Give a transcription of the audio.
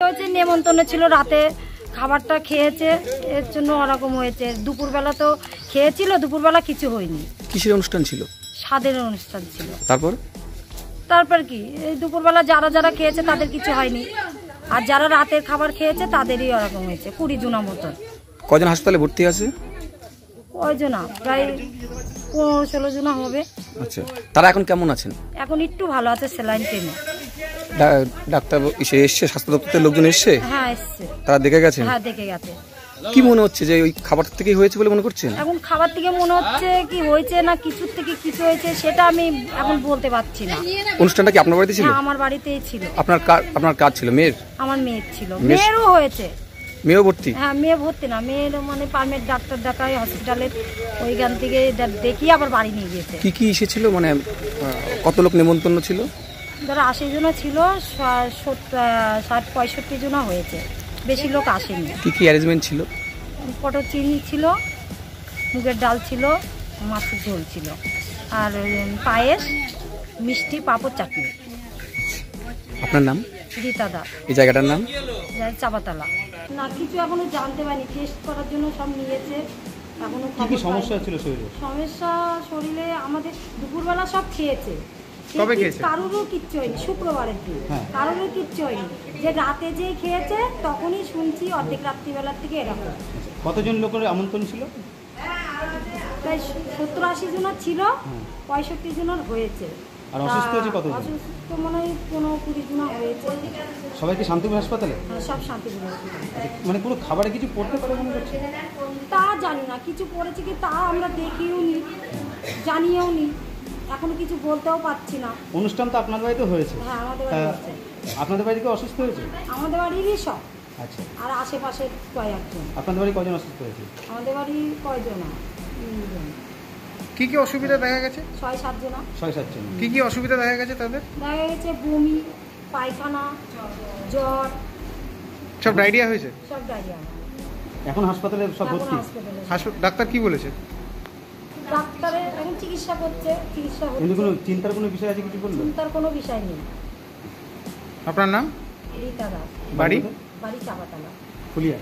হয়েছে নেমন্তন্ন ছিল, রাতে খাবারটা খেয়েছে, এর জন্য ওরকম হয়েছে। দুপুরবেলা তো খেয়েছিল, দুপুরবেলা কিছু হয়নি। কিসের অনুষ্ঠান ছিল? স্বাদের অনুষ্ঠান ছিল। তারপর কি এই দুপুরবেলা যারা যারা খেয়েছে তাদের কিছু হয়নি, আর যারা রাতের খাবার খেয়েছে তাদেরই ওরকম হয়েছে। 20 জনের মতন। কজন হাসপাতালে ভর্তি আছে? কয়জনা, প্রায় 15-16 জন হবে। আচ্ছা, তারা এখন কেমন আছেন? এখন একটু ভালো আছে, স্যালাইন টেনে। ডাক্তার এসছে, স্বাস্থ্য দপ্তরের লোকজন এসছে? হ্যাঁ এসছে। তারা দেখে গেছে? হ্যাঁ দেখে গেছে। কি মনে হচ্ছে যে ওই খাবার থেকেই হয়েছে বলে মনে করছেন? এখন খাবার থেকে মনে হচ্ছে কি হয়েছে না কিছুর থেকে কিছু হয়েছে সেটা আমি এখন বলতে পারছি না। অনুষ্ঠানটা কি আপনার বাড়িতে ছিল? হ্যাঁ আমার বাড়িতেই ছিল। আপনার কাজ ছিল? মেয়ের? আমার মেয়ের ছিল। মেয়েরও হয়েছে। মেয়েও ভর্তি? হ্যাঁ মেয়ে ভর্তি না, মেয়ের মানে পারমেন্ট ডাক্তার দেখায় হসপিটালের, ওইখান থেকে দেখিয়ে আবার বাড়ি নিয়ে গিয়েছে। কি কি এসেছিল, মানে কত লোক নেমন্তন্ন ছিল? ধরো 80 জন ছিল, 60-65 জন হয়েছে, বেশি লোক আসেনি। কি কি অ্যারেঞ্জমেন্ট ছিল? পটল চিনি ছিল, মুগের ডাল ছিল, মাছের ঝোল ছিল, আর পায়েস, মিষ্টি, পাঁপড়, চাটনি। আপনার নাম? রীতা দাস। এই জায়গাটার নাম? চাপাতলা। না কিছু এখনো জানতে পারিনি, টেস্ট করার জন্য সব নিয়েছে, এখনো কি সমস্যা ছিল শরীরে? সমস্যা শরীরে আমাদের দুপুরবেলা সব খেয়েছে, কারোরও কিচ্ছু হয়নি। শুক্রবারের দিন কারোরও কিচ্ছু হয়নি, যে রাতে যে খেয়েছে তখনই শুনছি অর্ধেক রাত্রিবেলার থেকে এরকম। কতজন লোকের আমন্ত্রণ ছিল? প্রায় 70-80 জন ছিল, 65 জনের হয়েছে। আর অসুস্থ হয়েছে কতজন? অসুস্থ মনে হয় 15-20 জন হয়েছে। সবাই কি শান্তিপুর হাসপাতালে? হ্যাঁ সব শান্তিপুর হাসপাতালে। মানে কোনো খাবারে কিছু পড়তে পারে মনে করছে? তা জানি না, কিছু পড়েছে কি তা আমরা দেখিও নি, জানিয়েও নি, এখনো কিছু বলতেও পারছি না। অনুষ্ঠান তো আপনার বাড়িতে হয়েছে? হ্যাঁ আমাদের বাড়ি হয়েছে। আপনাদের বাড়ি কি অসুস্থ হয়েছে? আমাদের বাড়িরই সব। আচ্ছা, আর আশেপাশে কয়েকজন। আপনাদের বাড়ি কজন অসুস্থ হয়েছে? আমাদের বাড়ি কয়জন? 3 জন। কি কি অসুবিধা দেখা গেছে? 6-7 জন। 6-7 জন। কি কি অসুবিধা দেখা গেছে তাদের? দেখা গেছে বমি, পায়খানা, জ্বর, সব ডায়রিয়া হয়েছে? সব ডায়রিয়া। এখন হাসপাতালে সব ভর্তি? ডাক্তার কি বলেছে? ডাক্তারে এখন চিকিৎসা করছে, চিকিৎসা হচ্ছে। কিন্তু কোনো চিন্তার কোনো বিষয় আছে কিছু বললো? চিন্তার কোনো বিষয় নেই। আপনার নাম? রীতা দাস। বাড়ি? বাড়ি চাপাতলা। ফুলিয়া।